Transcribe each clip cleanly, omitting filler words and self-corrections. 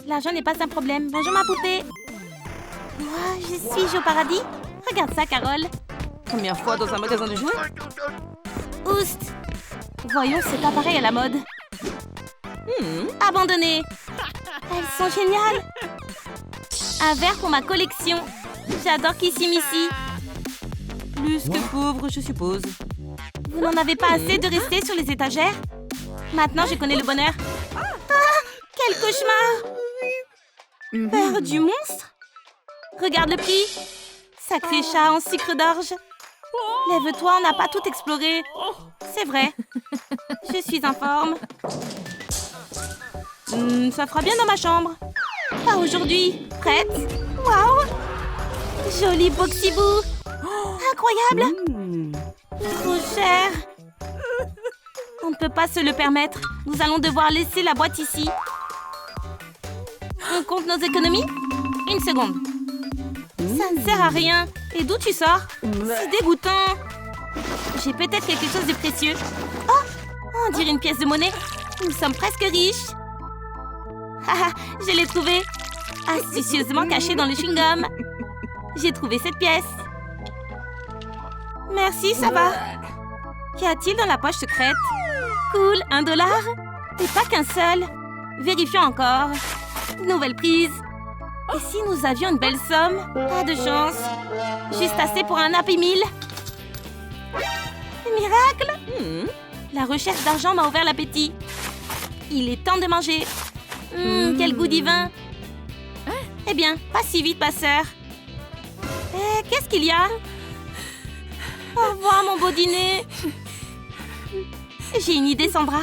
L'argent n'est pas un problème. Bonjour ma poupée. Suis-je au paradis? Regarde ça, Carole. Première fois dans un magasin de jouets? Oust! Voyons cet appareil à la mode. Abandonné. Elles sont géniales. Un verre pour ma collection. J'adore Kissimissy. Plus que pauvre, je suppose. Vous n'en avez pas assez de rester sur les étagères? Maintenant, je connais le bonheur. Ah! Quel cauchemar! Peur du monstre? Regarde le prix. Sacré chat en sucre d'orge. Lève-toi, on n'a pas tout exploré. C'est vrai. Je suis en forme. Ça fera bien dans ma chambre. Pas aujourd'hui. Prête? Waouh! Joli Boxy-Boo. Incroyable! Trop cher. On ne peut pas se le permettre. Nous allons devoir laisser la boîte ici. On compte nos économies? Une seconde. Ça ne sert à rien. Et d'où tu sors? C'est dégoûtant. J'ai peut-être quelque chose de précieux. Oh! On dirait une pièce de monnaie. Nous sommes presque riches. Haha, je l'ai trouvée. Astucieusement cachée dans le chewing-gum. J'ai trouvé cette pièce. Merci, ça va. Qu'y a-t-il dans la poche secrète? Cool, $1. Et pas qu'un seul. Vérifions encore. Nouvelle prise. Et si nous avions une belle somme? Pas de chance. Juste assez pour un Happy Meal. Miracle! La recherche d'argent m'a ouvert l'appétit. Il est temps de manger. Quel goût divin. Eh bien, pas si vite, ma sœur. Qu'est-ce qu'il y a? Au revoir, mon beau dîner. J'ai une idée, Sandra.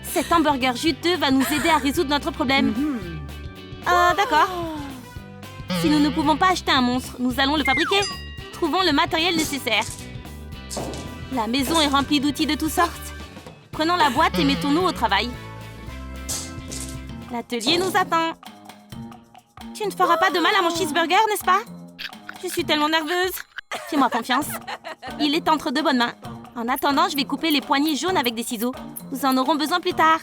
Cet hamburger juteux va nous aider à résoudre notre problème. D'accord. Si nous ne pouvons pas acheter un monstre, nous allons le fabriquer. Trouvons le matériel nécessaire. La maison est remplie d'outils de toutes sortes. Prenons la boîte et mettons-nous au travail. L'atelier nous attend. Tu ne feras pas de mal à mon cheeseburger, n'est-ce pas? Je suis tellement nerveuse. Fais-moi confiance. Il est entre de bonnes mains. En attendant, je vais couper les poignées jaunes avec des ciseaux. Nous en aurons besoin plus tard.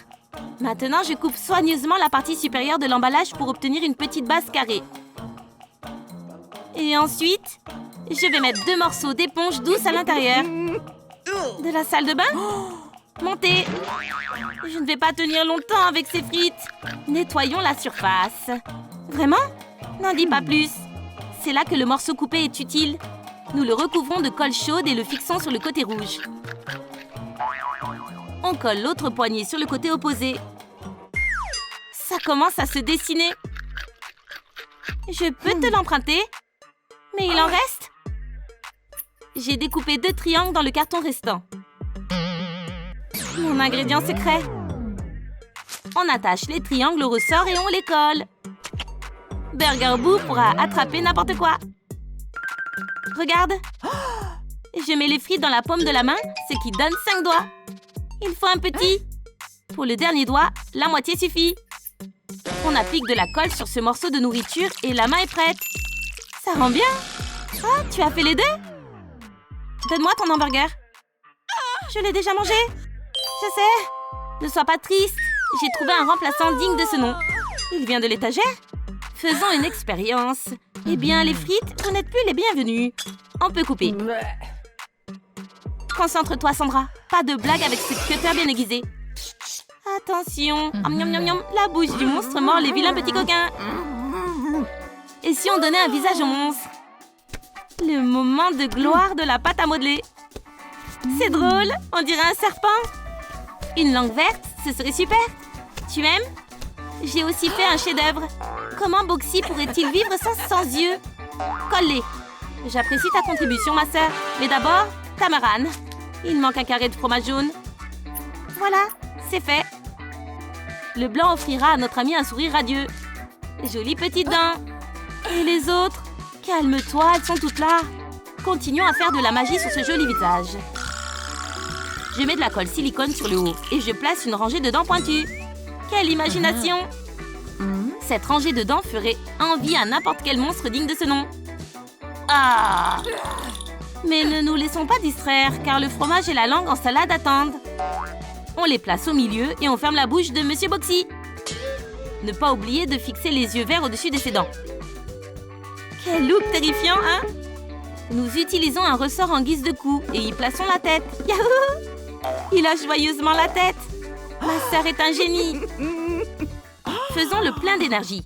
Maintenant, je coupe soigneusement la partie supérieure de l'emballage pour obtenir une petite base carrée. Et ensuite, je vais mettre 2 morceaux d'éponge douce à l'intérieur. De la salle de bain? Montez! Je ne vais pas tenir longtemps avec ces frites. Nettoyons la surface. Vraiment? N'en dis pas plus. C'est là que le morceau coupé est utile. Nous le recouvrons de colle chaude et le fixons sur le côté rouge. On colle l'autre poignée sur le côté opposé. Ça commence à se dessiner. Je peux te l'emprunter? Mais il en reste? J'ai découpé 2 triangles dans le carton restant. Mon ingrédient secret. On attache les triangles au ressort et on les colle. Burger Boo pourra attraper n'importe quoi. Regarde. Je mets les frites dans la paume de la main, ce qui donne 5 doigts. Il faut un petit. Pour le dernier doigt, la moitié suffit. On applique de la colle sur ce morceau de nourriture et la main est prête. Ça rend bien. Ah, tu as fait les 2? Donne-moi ton hamburger. Je l'ai déjà mangé. Je sais. Ne sois pas triste. J'ai trouvé un remplaçant digne de ce nom. Il vient de l'étagère. Faisons une expérience. Eh bien, les frites, vous n'êtes plus les bienvenus. On peut couper. Concentre-toi, Sandra. Pas de blague avec ce cutter bien aiguisé. Attention. Miam, miam, miam. La bouche du monstre mord les vilains petits coquins. Et si on donnait un visage au monstre? Le moment de gloire de la pâte à modeler. C'est drôle. On dirait un serpent. Une langue verte, ce serait super. Tu aimes? J'ai aussi fait un chef-d'œuvre. Comment Boxy pourrait-il vivre sans yeux? Colle-les. J'apprécie ta contribution, ma sœur. Mais d'abord, Tamarane. Il manque un carré de fromage jaune. Voilà, c'est fait. Le blanc offrira à notre ami un sourire radieux. Jolies petites dents. Et les autres? Calme-toi, elles sont toutes là. Continuons à faire de la magie sur ce joli visage. Je mets de la colle silicone sur le haut et je place une rangée de dents pointues. Quelle imagination! Cette rangée de dents ferait envie à n'importe quel monstre digne de ce nom. Ah! Mais ne nous laissons pas distraire, car le fromage et la langue en salade attendent. On les place au milieu et on ferme la bouche de Monsieur Boxy. Ne pas oublier de fixer les yeux verts au-dessus de ses dents. Quel look terrifiant, hein? Nous utilisons un ressort en guise de cou et y plaçons la tête. Yahoo! Il hoche joyeusement la tête. Ma sœur est un génie. Faisons le plein d'énergie.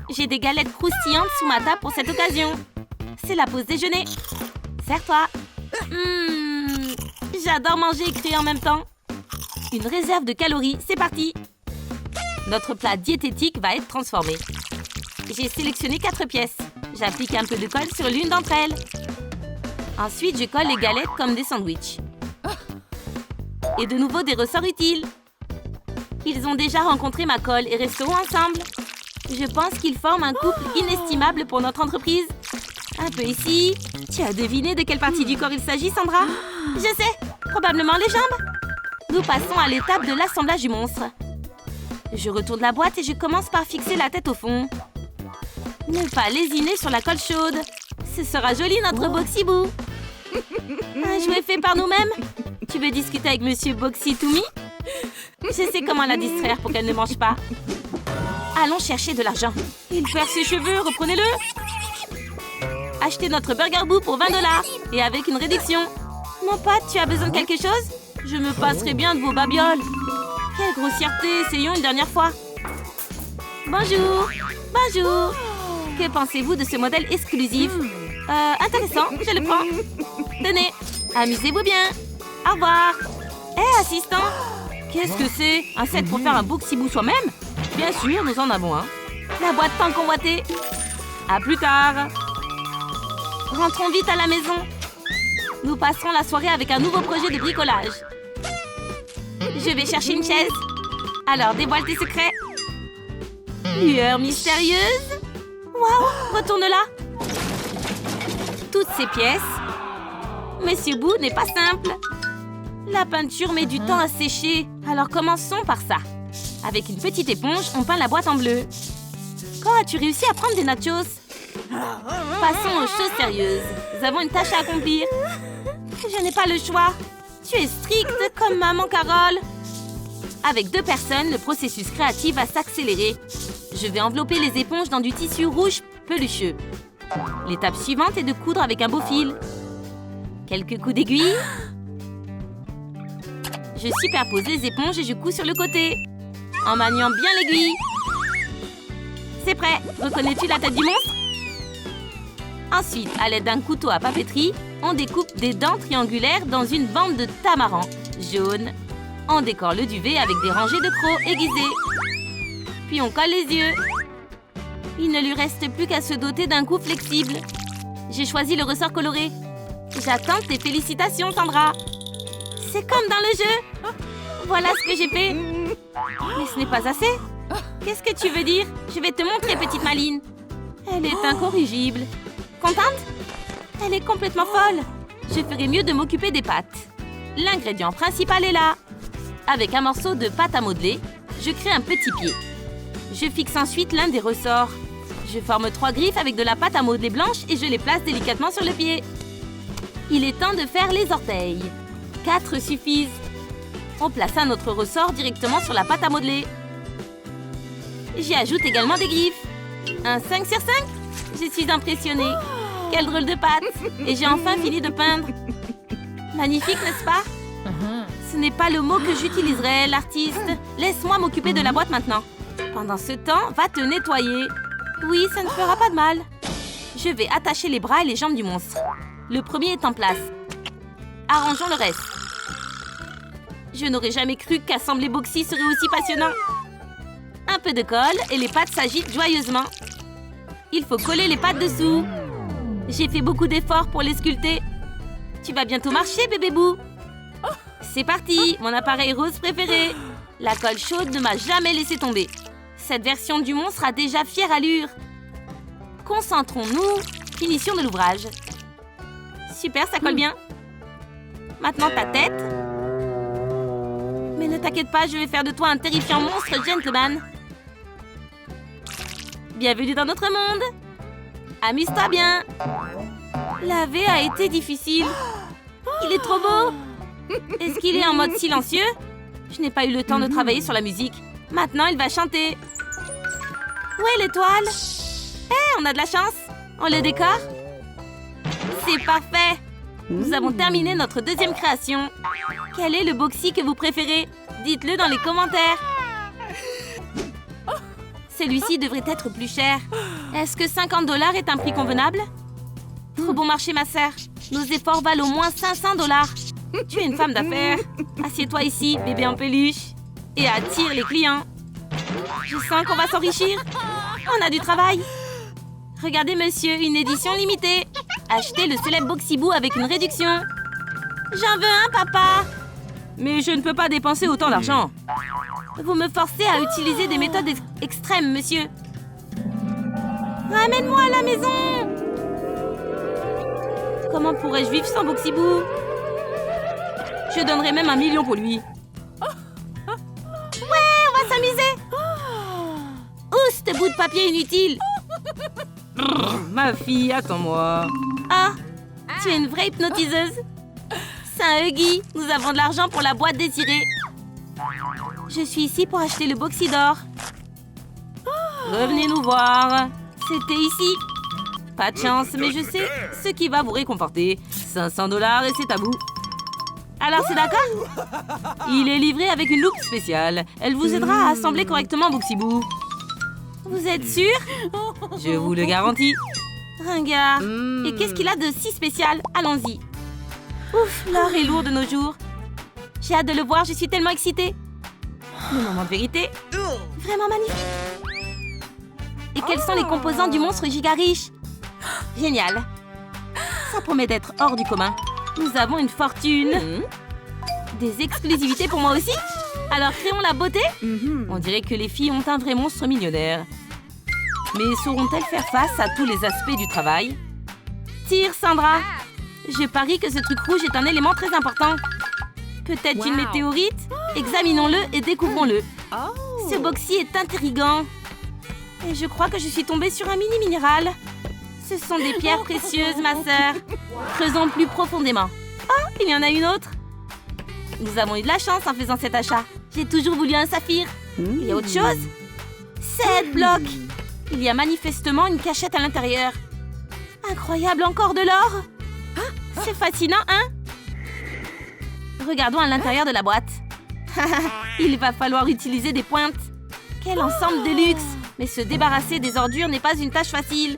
J'ai des galettes croustillantes sous ma table pour cette occasion. C'est la pause déjeuner. Serre-toi. J'adore manger et créer en même temps. Une réserve de calories, c'est parti. Notre plat diététique va être transformé. J'ai sélectionné 4 pièces. J'applique un peu de colle sur l'une d'entre elles. Ensuite, je colle les galettes comme des sandwichs. Et de nouveau des ressorts utiles. Ils ont déjà rencontré ma colle et resteront ensemble. Je pense qu'ils forment un couple inestimable pour notre entreprise. Un peu ici. Tu as deviné de quelle partie du corps il s'agit, Sandra? Je sais, probablement les jambes. Nous passons à l'étape de l'assemblage du monstre. Je retourne la boîte et je commence par fixer la tête au fond. Ne pas lésiner sur la colle chaude. Ce sera joli notre Boxy-Boo. Un jouet fait par nous-mêmes. Tu veux discuter avec Monsieur Boxy-Toumi? Je sais comment la distraire pour qu'elle ne mange pas. Allons chercher de l'argent. Il perd ses cheveux, reprenez-le. Achetez notre Burger Boo pour 20 $. Et avec une réduction. Mon pote, tu as besoin de quelque chose? Je me passerai bien de vos babioles. Quelle grossièreté, essayons une dernière fois. Bonjour. Bonjour. Que pensez-vous de ce modèle exclusif? Intéressant, je le prends. Tenez, amusez-vous bien. Au revoir. Hé, assistant. Qu'est-ce que c'est? Un set pour faire un Boxy-Boo soi-même? Bien sûr, nous en avons un. La boîte tant convoitée. À plus tard. Rentrons vite à la maison. Nous passerons la soirée avec un nouveau projet de bricolage. Je vais chercher une chaise. Alors, dévoile tes secrets. Lueur mystérieuse. Waouh, retourne là. Toutes ces pièces. Monsieur Boo n'est pas simple. La peinture met du temps à sécher. Alors, commençons par ça. Avec une petite éponge, on peint la boîte en bleu. Quand as-tu réussi à prendre des nachos? Passons aux choses sérieuses. Nous avons une tâche à accomplir. Je n'ai pas le choix. Tu es stricte comme maman Carole. Avec 2 personnes, le processus créatif va s'accélérer. Je vais envelopper les éponges dans du tissu rouge pelucheux. L'étape suivante est de coudre avec un beau fil. Quelques coups d'aiguille. Je superpose les éponges et je couds sur le côté. En maniant bien l'aiguille. C'est prêt. Reconnais-tu la tête du monstre? Ensuite, à l'aide d'un couteau à papeterie, on découpe des dents triangulaires dans une bande de tamarin jaune. On décore le duvet avec des rangées de crocs aiguisés. Puis on colle les yeux. Il ne lui reste plus qu'à se doter d'un cou flexible. J'ai choisi le ressort coloré. J'attends tes félicitations, Sandra. C'est comme dans le jeu. Voilà ce que j'ai fait. Mais ce n'est pas assez. Qu'est-ce que tu veux dire? Je vais te montrer, petite Maline. Elle est incorrigible. Contente? Elle est complètement folle. Je ferais mieux de m'occuper des pâtes. L'ingrédient principal est là. Avec un morceau de pâte à modeler, je crée un petit pied. Je fixe ensuite l'un des ressorts. Je forme 3 griffes avec de la pâte à modeler blanche et je les place délicatement sur le pied. Il est temps de faire les orteils. 4 suffisent. On place un autre ressort directement sur la pâte à modeler. J'y ajoute également des griffes. Un 5 sur 5? Je suis impressionnée. Quelle drôle de pâte. Et j'ai enfin fini de peindre. Magnifique, n'est-ce pas? Ce n'est pas le mot que j'utiliserai, l'artiste. Laisse-moi m'occuper de la boîte maintenant. Pendant ce temps, va te nettoyer. Oui, ça ne fera pas de mal. Je vais attacher les bras et les jambes du monstre. Le premier est en place. Arrangeons le reste. Je n'aurais jamais cru qu'assembler Boxy serait aussi passionnant. Un peu de colle et les pattes s'agitent joyeusement. Il faut coller les pattes dessous. J'ai fait beaucoup d'efforts pour les sculpter. Tu vas bientôt marcher, bébé Boo. C'est parti, mon appareil rose préféré. La colle chaude ne m'a jamais laissé tomber. Cette version du monstre a déjà fière allure. Concentrons-nous. Finition de l'ouvrage. Super, ça colle bien. Maintenant ta tête. Mais ne t'inquiète pas, je vais faire de toi un terrifiant monstre gentleman. Bienvenue dans notre monde. Amuse-toi bien. Laver a été difficile. Il est trop beau. Est-ce qu'il est en mode silencieux? Je n'ai pas eu le temps de travailler sur la musique. Maintenant, il va chanter. Où est l'étoile? On a de la chance. On le décore? C'est parfait. Nous avons terminé notre deuxième création. Quel est le boxy que vous préférez? Dites-le dans les commentaires. Celui-ci devrait être plus cher. Est-ce que 50 $ est un prix convenable? Trop bon marché, ma sœur. Nos efforts valent au moins 500 $. Tu es une femme d'affaires. Assieds-toi ici, bébé en peluche. Et attire les clients. Je sens qu'on va s'enrichir. On a du travail. Regardez, monsieur, une édition limitée. Achetez le célèbre Boxyboo avec une réduction. J'en veux un, papa. Mais je ne peux pas dépenser autant d'argent. Vous me forcez à utiliser des méthodes extrêmes, monsieur. Ramène-moi à la maison. Comment pourrais-je vivre sans Boxyboo? Je donnerais même 1 million pour lui. Ouais, on va s'amuser. Ouh, ce bout de papier inutile. Ma fille, attends-moi. Ah, tu es une vraie hypnotiseuse. C'est un Huggy. Nous avons de l'argent pour la boîte désirée. Je suis ici pour acheter le Boxy d'or. Revenez nous voir. C'était ici. Pas de chance, mais je sais ce qui va vous réconforter. 500 $ et c'est à vous. Alors, c'est d'accord? Il est livré avec une loupe spéciale. Elle vous aidera à assembler correctement Boxyboo. Vous êtes sûr? Je vous le garantis. Ringard. Et qu'est-ce qu'il a de si spécial? Allons-y. Ouf, l'or est lourd de nos jours. J'ai hâte de le voir, je suis tellement excitée. Le moment de vérité. Vraiment magnifique. Et quels sont les composants du monstre giga riche? Génial. Ça promet d'être hors du commun. Nous avons une fortune. Des exclusivités pour moi aussi? Alors créons la beauté? On dirait que les filles ont un vrai monstre millionnaire. Mais sauront-elles faire face à tous les aspects du travail? Tire, Sandra. Je parie que ce truc rouge est un élément très important. Peut-être une météorite? Examinons-le et découvrons-le. Ce Boxy est intriguant. Et je crois que je suis tombée sur un mini-minéral. Ce sont des pierres précieuses, ma sœur. Creusons plus profondément. Oh, il y en a une autre. Nous avons eu de la chance en faisant cet achat. J'ai toujours voulu un saphir. Il y a autre chose? 7 blocs. Il y a manifestement une cachette à l'intérieur. Incroyable, encore de l'or. C'est fascinant, hein? Regardons à l'intérieur de la boîte. Il va falloir utiliser des pointes. Quel ensemble de luxe! Mais se débarrasser des ordures n'est pas une tâche facile.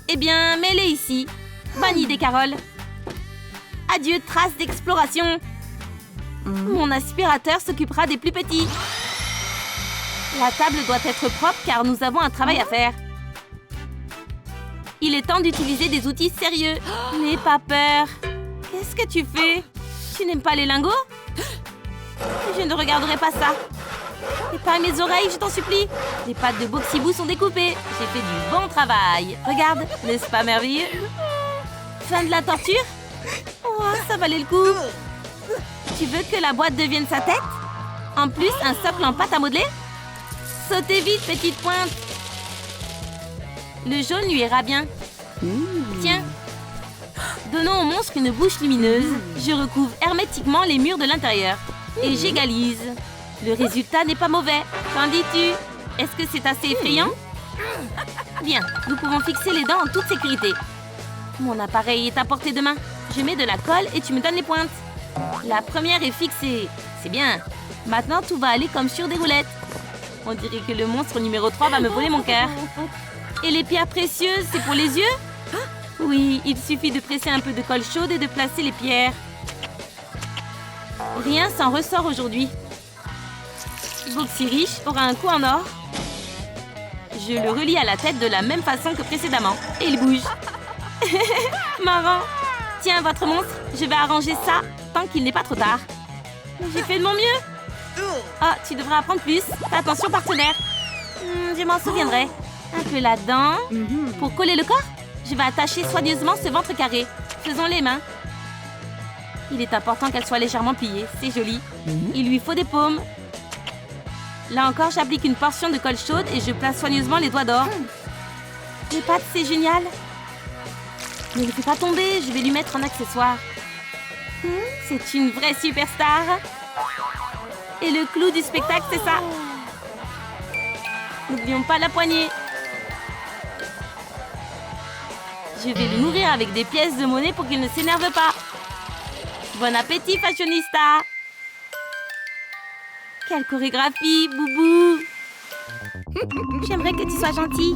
Eh bien, mets-les ici. Bonne idée, Carole. Adieu, traces d'exploration. Mon aspirateur s'occupera des plus petits. La table doit être propre car nous avons un travail à faire. Il est temps d'utiliser des outils sérieux. N'aie pas peur. Qu'est-ce que tu fais? Tu n'aimes pas les lingots? Je ne regarderai pas ça. Épargne mes oreilles, je t'en supplie. Les pattes de Boxyboo sont découpées. J'ai fait du bon travail. Regarde, n'est-ce pas merveilleux? Fin de la torture? Oh, ça valait le coup. Tu veux que la boîte devienne sa tête? En plus, un socle en pâte à modeler? Sautez vite, petite pointe. Le jaune lui ira bien. Tiens. Donnons au monstre une bouche lumineuse. Je recouvre hermétiquement les murs de l'intérieur. Et j'égalise. Le résultat n'est pas mauvais. Qu'en dis-tu? Est-ce que c'est assez effrayant? Bien, nous pouvons fixer les dents en toute sécurité. Mon appareil est à portée de main. Je mets de la colle et tu me donnes les pointes. La première est fixée. C'est bien. Maintenant, tout va aller comme sur des roulettes. On dirait que le monstre numéro 3 va me voler mon cœur. Et les pierres précieuses, c'est pour les yeux? Oui, il suffit de presser un peu de colle chaude et de placer les pierres. Rien s'en ressort aujourd'hui. Boxy riche aura un coup en or. Je le relie à la tête de la même façon que précédemment. Et il bouge. Marrant. Tiens, votre monstre, je vais arranger ça tant qu'il n'est pas trop tard. J'ai fait de mon mieux. Oh, tu devrais apprendre plus. Fais attention, partenaire. Je m'en souviendrai. Un peu là-dedans. Pour coller le corps, je vais attacher soigneusement ce ventre carré. Faisons les mains. Il est important qu'elle soit légèrement pliée. C'est joli. Il lui faut des paumes. Là encore, j'applique une portion de colle chaude et je place soigneusement les doigts d'or. Les pattes, c'est génial. Ne le fais pas tomber, je vais lui mettre un accessoire. C'est une vraie superstar. Et le clou du spectacle, c'est ça. N'oublions pas la poignée. Je vais le nourrir avec des pièces de monnaie pour qu'il ne s'énerve pas. Bon appétit, fashionista! Quelle chorégraphie, Boubou! J'aimerais que tu sois gentil.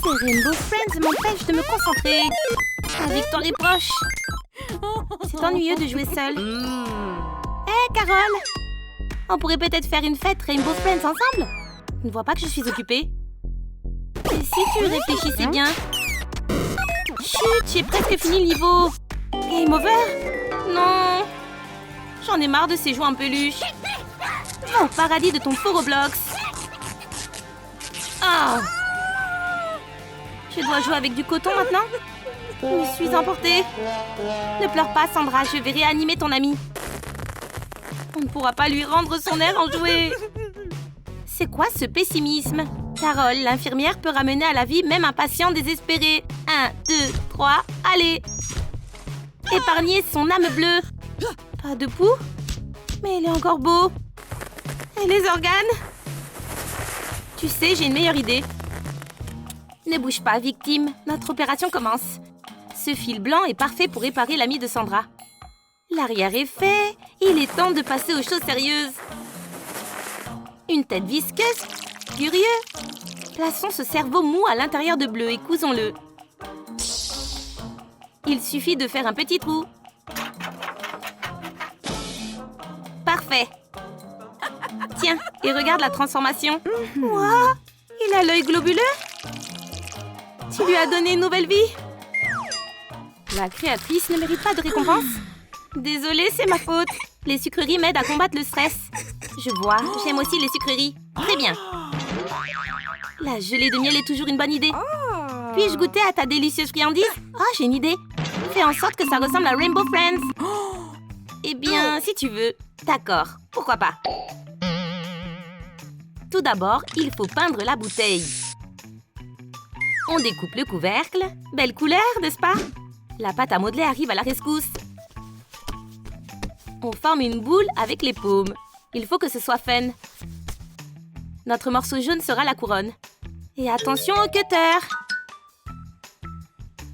Ces Rainbow Friends m'empêchent de me concentrer. La victoire est proche. C'est ennuyeux de jouer seul. Hé, Carole! On pourrait peut-être faire une fête Rainbow Friends ensemble? Tu ne vois pas que je suis occupée? Et si tu réfléchissais bien? Chut, j'ai presque fini le niveau. Game over? Non. J'en ai marre de ces jouets en peluche. Va au paradis de ton faux Roblox. Ah. Je dois jouer avec du coton maintenant? Je me suis emportée. Ne pleure pas, Sandra, je vais réanimer ton ami. On ne pourra pas lui rendre son air en jouet. C'est quoi ce pessimisme? Carole, l'infirmière peut ramener à la vie même un patient désespéré. 1, 2, 3, allez! Épargner son âme bleue. Pas de pouls? Mais il est encore beau. Et les organes? Tu sais, j'ai une meilleure idée. Ne bouge pas, victime. Notre opération commence. Ce fil blanc est parfait pour réparer l'ami de Sandra. L'arrière est fait. Il est temps de passer aux choses sérieuses. Une tête visqueuse? Curieux. Plaçons ce cerveau mou à l'intérieur de bleu et cousons-le. Il suffit de faire un petit trou. Parfait. Tiens, et regarde la transformation. Wow, il a l'œil globuleux. Tu lui as donné une nouvelle vie. La créatrice ne mérite pas de récompense. Désolée, c'est ma faute. Les sucreries m'aident à combattre le stress. Je vois, j'aime aussi les sucreries. Très bien. La gelée de miel est toujours une bonne idée. Puis-je goûter à ta délicieuse friandise? Ah, j'ai une idée. Fais en sorte que ça ressemble à Rainbow Friends. Eh bien, si tu veux. D'accord, pourquoi pas. Tout d'abord, il faut peindre la bouteille. On découpe le couvercle. Belle couleur, n'est-ce pas? La pâte à modeler arrive à la rescousse. On forme une boule avec les paumes. Il faut que ce soit fun. Notre morceau jaune sera la couronne. Et attention au cutter!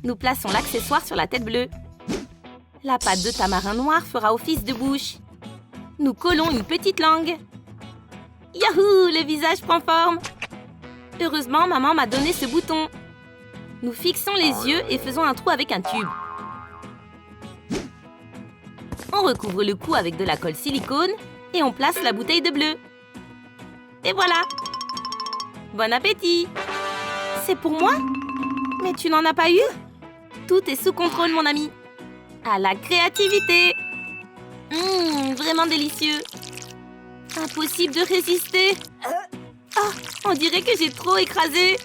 Nous plaçons l'accessoire sur la tête bleue. La pâte de tamarin noir fera office de bouche. Nous collons une petite langue. Yahoo! Le visage prend forme. Heureusement, maman m'a donné ce bouton. Nous fixons les yeux et faisons un trou avec un tube. On recouvre le cou avec de la colle silicone et on place la bouteille de bleu. Et voilà! Bon appétit! C'est pour moi? Mais tu n'en as pas eu? Tout est sous contrôle, mon ami. À la créativité! Vraiment délicieux. Impossible de résister. Oh, on dirait que j'ai trop écrasé.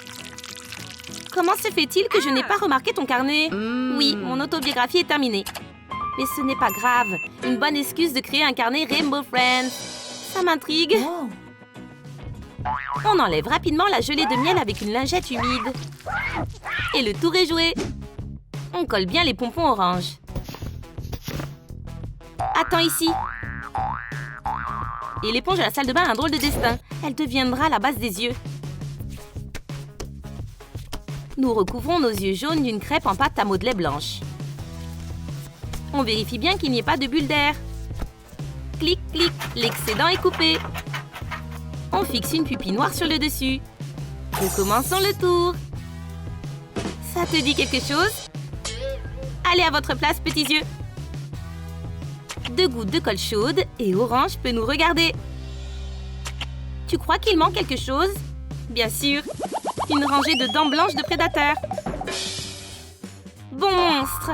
Comment se fait-il que je n'ai pas remarqué ton carnet? Oui, mon autobiographie est terminée. Mais ce n'est pas grave. Une bonne excuse de créer un carnet Rainbow Friends. Ça m'intrigue. On enlève rapidement la gelée de miel avec une lingette humide. Et le tour est joué. On colle bien les pompons orange. Attends ici. Et l'éponge à la salle de bain a un drôle de destin. Elle deviendra la base des yeux. Nous recouvrons nos yeux jaunes d'une crêpe en pâte à modeler blanche. On vérifie bien qu'il n'y ait pas de bulles d'air. Clic, clic, l'excédent est coupé. On fixe une pupille noire sur le dessus. Recommençons le tour. Ça te dit quelque chose? Allez à votre place, petits yeux. 2 gouttes de colle chaude et Orange peut nous regarder. Tu crois qu'il manque quelque chose? Bien sûr. Une rangée de dents blanches de prédateurs. Bon monstre!